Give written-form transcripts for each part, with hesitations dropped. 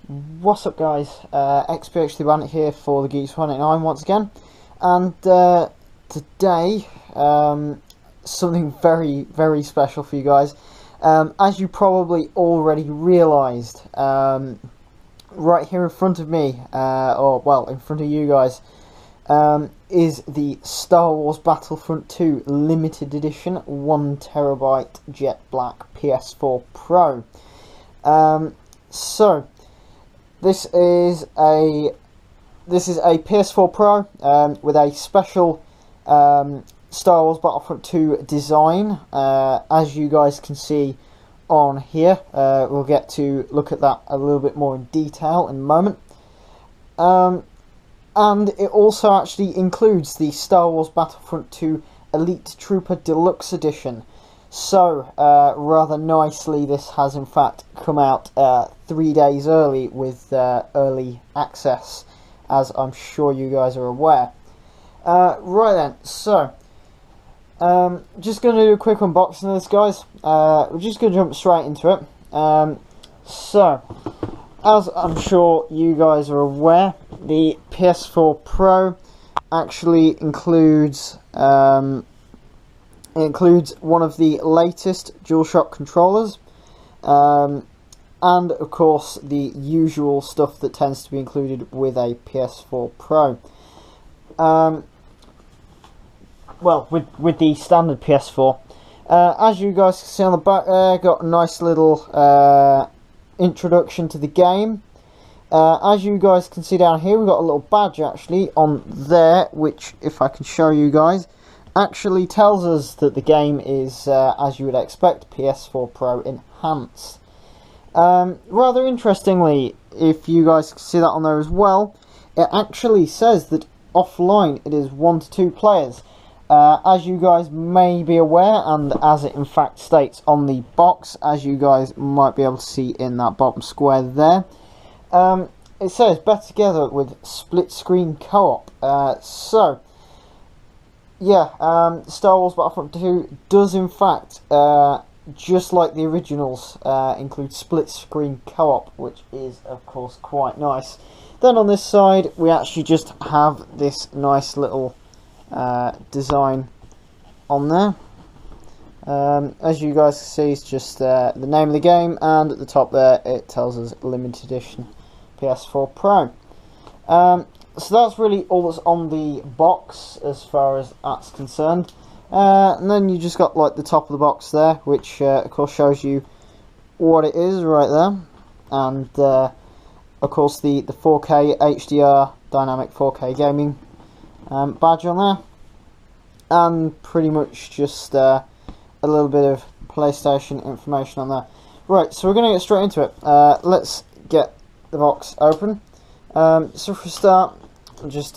What's up, guys? XPHD Bandit here for the Geeks 189 once again, and today something very special for you guys. As you probably already realised, right here in front of me, or well, in front of you guys, is the Star Wars Battlefront 2 limited edition 1TB jet black PS4 Pro. So this is a PS4 Pro with a special Star Wars Battlefront 2 design, as you guys can see on here. We'll get to look at that a little bit more in detail in a moment. And it also actually includes the Star Wars Battlefront 2 Elite Trooper Deluxe Edition. So, rather nicely, this has in fact come out 3 days early with early access, as I'm sure you guys are aware. Right then, so, just going to do a quick unboxing of this, guys. We're just going to jump straight into it. So, as I'm sure you guys are aware, the PS4 Pro actually includes one of the latest Dualshock controllers, and of course the usual stuff that tends to be included with a PS4 Pro. Well, with the standard PS4, as you guys can see on the back there, got a nice little introduction to the game. As you guys can see down here, we've got a little badge actually on there, which, if I can show you guys, actually tells us that the game is, as you would expect, PS4 Pro enhanced. Rather interestingly, if you guys can see that on there as well, it actually says that offline it is 1 to 2 players. As you guys may be aware, and as it in fact states on the box, as you guys might be able to see in that bottom square there, it says better together with split screen co-op. So yeah, Star Wars Battlefront 2 does in fact, just like the originals, include split screen co-op, which is of course quite nice. Then on this side we actually just have this nice little design on there. As you guys can see, it's just the name of the game, and at the top there it tells us limited edition PS4 Pro. So that's really all that's on the box as far as that's concerned. And then you just got like the top of the box there, which of course shows you what it is right there, and of course the 4K HDR dynamic 4K gaming badge on there, and pretty much just a little bit of PlayStation information on there. Right, so we're going to get straight into it. Let's get the box open. So for a start, just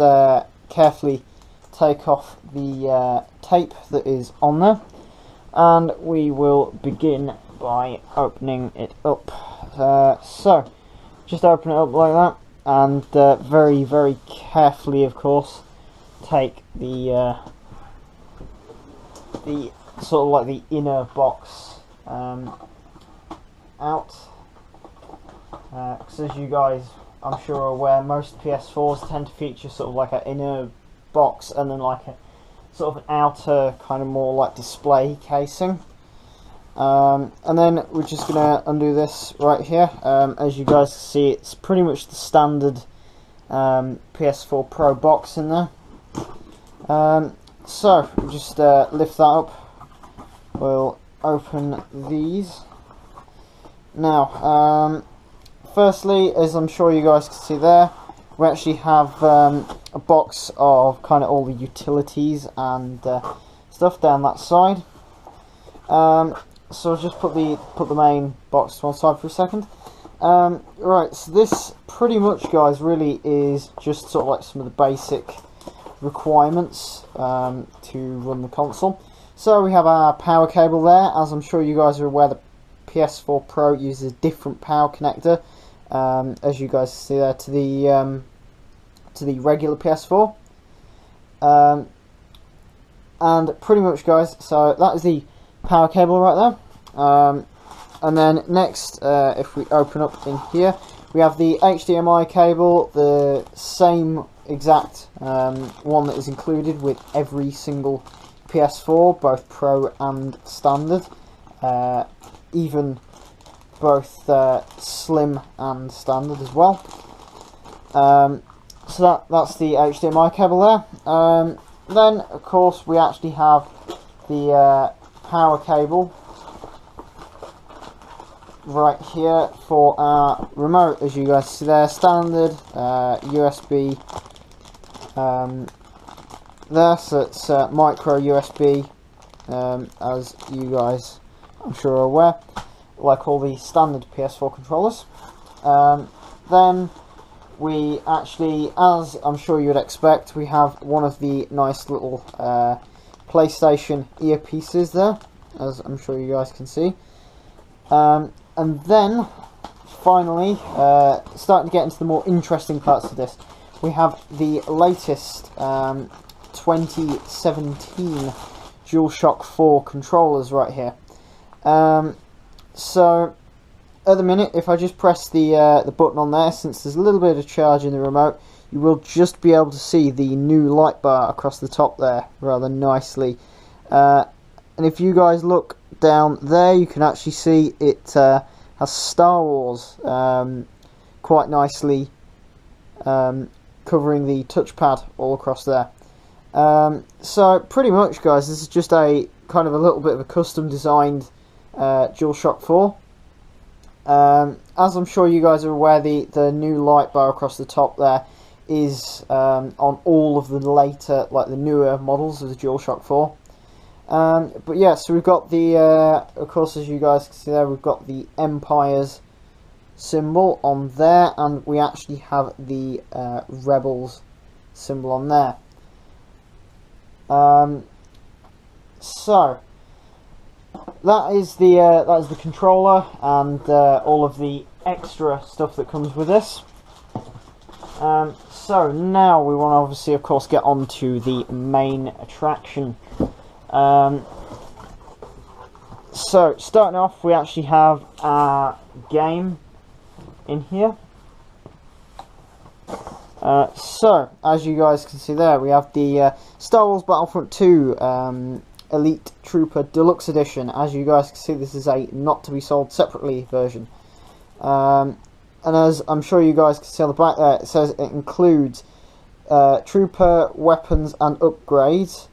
carefully take off the tape that is on there, and we will begin by opening it up. So just open it up like that, and very carefully, of course, take the sort of like the inner box out, because as you guys I'm sure are aware, most PS4s tend to feature sort of like an inner box and then like a sort of an outer kind of more like display casing. And then we're just gonna undo this right here. As you guys can see, it's pretty much the standard PS4 Pro box in there. So we'll just lift that up. We'll open these now. Firstly, as I'm sure you guys can see there, we actually have a box of kind of all the utilities and stuff down that side. So I'll just put the main box to one side for a second. Right, so this pretty much, guys, really is just sort of like some of the basic requirements to run the console. So we have our power cable there. As I'm sure you guys are aware, the PS4 Pro uses a different power connector, as you guys see there, to the regular PS4. And pretty much, guys, so that is the power cable right there. And then next, if we open up in here, We have the HDMI cable, the same exact one that is included with every single PS4, both Pro and Standard, even both Slim and Standard as well. So that's the HDMI cable there. Then, of course, we actually have the power cable right here for our remote, as you guys see there. Standard USB there, so it's micro USB, as you guys I'm sure are aware, like all the standard PS4 controllers. Then we actually, as I'm sure you would expect, we have one of the nice little PlayStation earpieces there, as I'm sure you guys can see. And then, finally, starting to get into the more interesting parts of this, we have the latest 2017 Dualshock 4 controllers right here. So, at the minute, if I just press the button on there, since there's a little bit of charge in the remote, you will just be able to see the new light bar across the top there rather nicely. And if you guys look down there, you can actually see it has Star Wars quite nicely covering the touchpad all across there. So pretty much, guys, this is just a kind of a little bit of a custom designed DualShock 4. As I'm sure you guys are aware, the new light bar across the top there is on all of the later, like the newer models of the DualShock 4. But yeah, so we've got the, of course, as you guys can see there, we've got the Empire's symbol on there, and we actually have the Rebels symbol on there. So that is the controller and all of the extra stuff that comes with this. So now we want to obviously, of course, get on to the main attraction. So starting off, we actually have our game in here. So as you guys can see there, we have the Star Wars Battlefront 2 Elite Trooper Deluxe Edition. As you guys can see, this is a not to be sold separately version. And as I'm sure you guys can see on the back there, it says it includes trooper weapons and upgrades,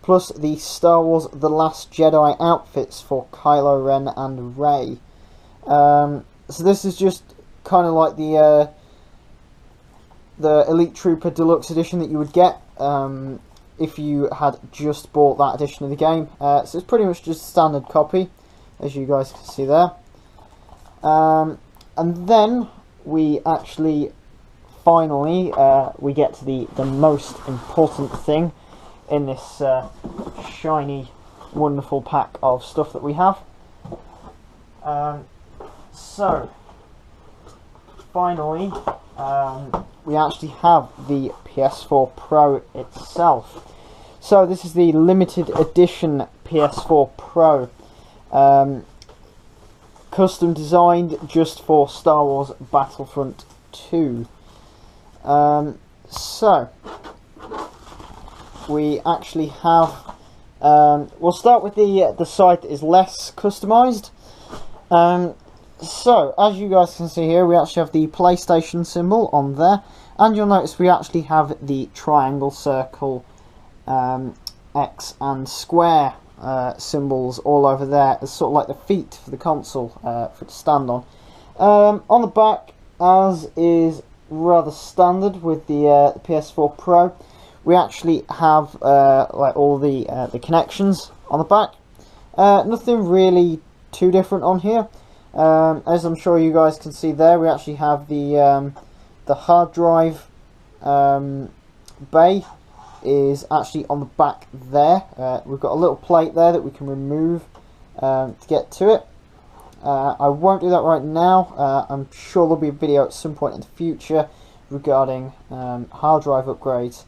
plus the Star Wars The Last Jedi outfits for Kylo Ren and Rey. So this is just kind of like the Elite Trooper Deluxe Edition that you would get if you had just bought that edition of the game. So it's pretty much just a standard copy, as you guys can see there. And then we actually finally we get to the most important thing in this shiny, wonderful pack of stuff that we have. So finally, we actually have the PS4 Pro itself. So this is the limited edition PS4 Pro, custom designed just for Star Wars Battlefront 2. So we actually have, we'll start with the side that is less customized. So as you guys can see here, we actually have the PlayStation symbol on there, and you'll notice we actually have the triangle, circle, X and square symbols all over there as sort of like the feet for the console for it to stand on. On the back, as is rather standard with the PS4 Pro, we actually have like all the connections on the back. Nothing really too different on here. As I'm sure you guys can see there, we actually have the hard drive bay is actually on the back there. We've got a little plate there that we can remove to get to it. I won't do that right now. I'm sure there'll be a video at some point in the future regarding hard drive upgrades.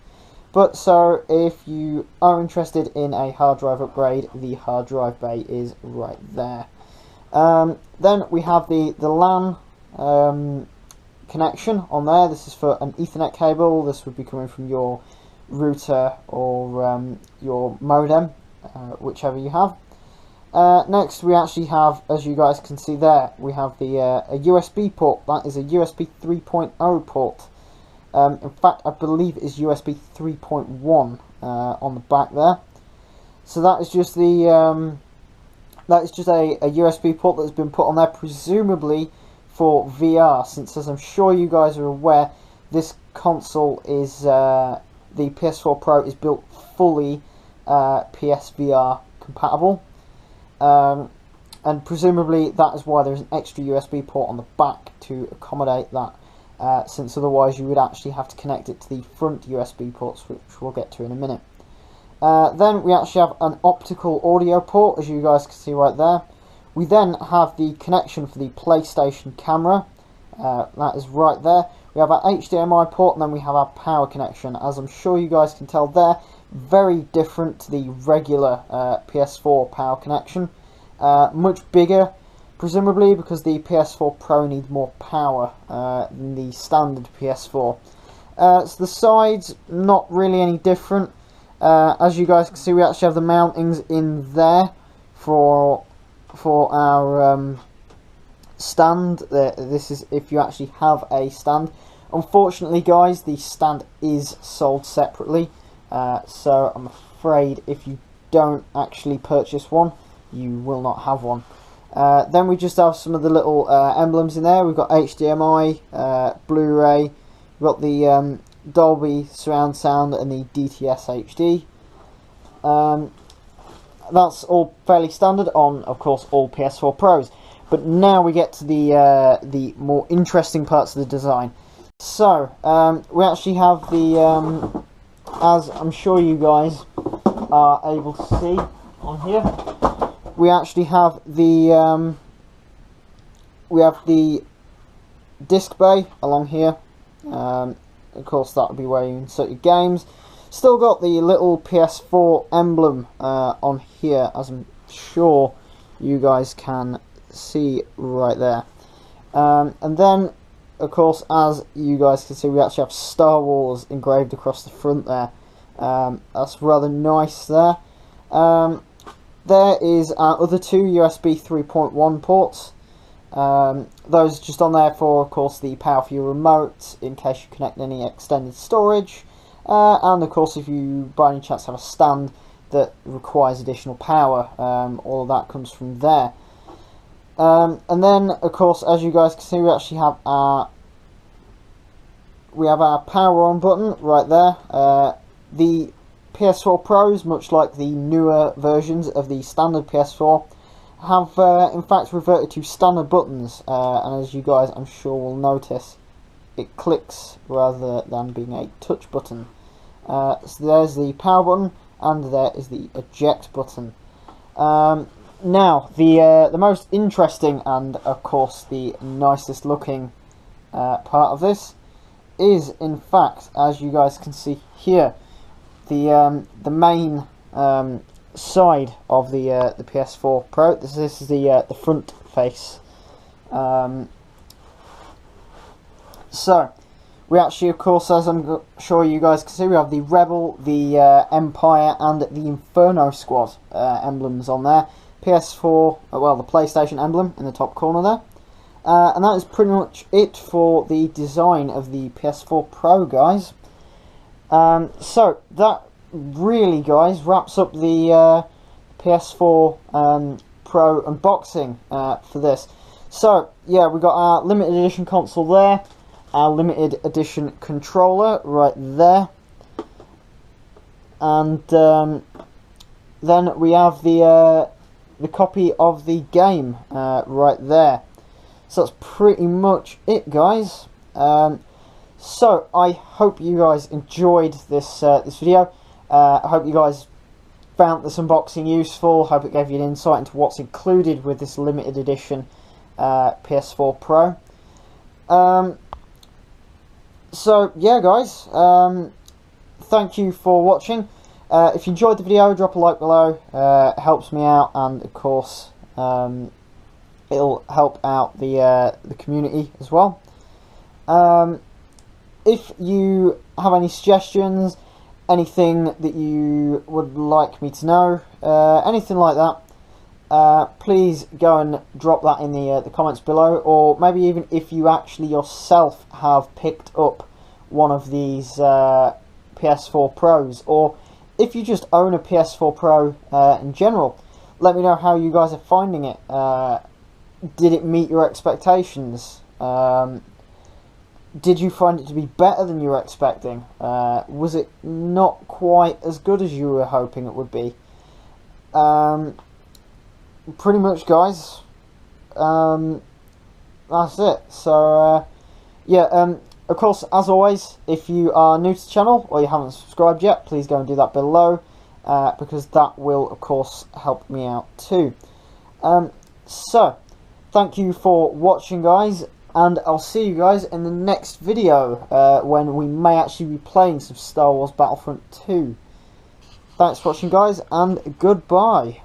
But so if you are interested in a hard drive upgrade, the hard drive bay is right there. Then we have the LAN connection on there. This is for an Ethernet cable. This would be coming from your router or your modem, whichever you have. Next we actually have, as you guys can see there, we have the a USB port. That is a USB 3.0 port. In fact, I believe it is USB 3.1 on the back there. So that is just the a USB port that has been put on there, presumably for VR, since, as I'm sure you guys are aware, this console is the PS4 Pro is built fully PSVR compatible, and presumably that is why there's an extra USB port on the back to accommodate that, since otherwise you would actually have to connect it to the front USB ports, which we'll get to in a minute. Then we actually have an optical audio port, as you guys can see right there. We then have the connection for the PlayStation camera. That is right there. We have our HDMI port, and then we have our power connection. As I'm sure you guys can tell there, very different to the regular PS4 power connection. Much bigger, presumably because the PS4 Pro needs more power than the standard PS4. So the sides, not really any different. As you guys can see, we actually have the mountings in there for our stand. This is if you actually have a stand. Unfortunately, guys, the stand is sold separately, so I'm afraid if you don't actually purchase one, you will not have one. Then we just have some of the little emblems in there. We've got HDMI, Blu-ray, we've got the Dolby surround sound and the DTS HD. That's all fairly standard on, of course, all PS4 Pros. But now we get to the more interesting parts of the design. So we actually have the, as I'm sure you guys are able to see on here, we actually have the disc bay along here. Of course, that would be where you insert your games. Still got the little PS4 emblem on here, as I'm sure you guys can see right there. And then, of course, as you guys can see, we actually have Star Wars engraved across the front there. That's rather nice there. There is our other two USB 3.1 ports. Those just on there for, of course, the power for your remote in case you connect any extended storage, and of course if you by any chance have a stand that requires additional power, all of that comes from there. And then, of course, as you guys can see, we actually have our power on button right there. The PS4 Pros, much like the newer versions of the standard PS4, have in fact reverted to standard buttons, and as you guys I'm sure will notice, it clicks rather than being a touch button. So there's the power button, and there is the eject button. Now the most interesting and of course the nicest looking part of this is, in fact, as you guys can see here, the main side of the PS4 Pro. This is the front face. So we actually, of course, as I'm sure you guys can see, we have the Rebel, the Empire, and the Inferno Squad emblems on there. PS4, well, the PlayStation emblem in the top corner there. And that is pretty much it for the design of the PS4 Pro, guys. So that really, guys, wraps up the PS4 Pro unboxing for this. So yeah, we got our limited edition console there, our limited edition controller right there, and then we have the copy of the game right there. So that's pretty much it, guys. So I hope you guys enjoyed this this video. I hope you guys found this unboxing useful. Hope it gave you an insight into what's included with this limited edition PS4 Pro. So yeah, guys, thank you for watching. If you enjoyed the video, drop a like below. It helps me out, and of course it'll help out the community as well. If you have any suggestions, anything that you would like me to know, anything like that, please go and drop that in the comments below, or maybe even if you actually yourself have picked up one of these PS4 Pros, or if you just own a PS4 Pro in general, let me know how you guys are finding it. Did it meet your expectations? Did you find it to be better than you were expecting? Was it not quite as good as you were hoping it would be? Pretty much, guys. That's it. So, yeah, of course, as always, if you are new to the channel or you haven't subscribed yet, please go and do that below, because that will, of course, help me out too. So, thank you for watching, guys, and I'll see you guys in the next video, when we may actually be playing some Star Wars Battlefront 2. Thanks for watching, guys, and goodbye.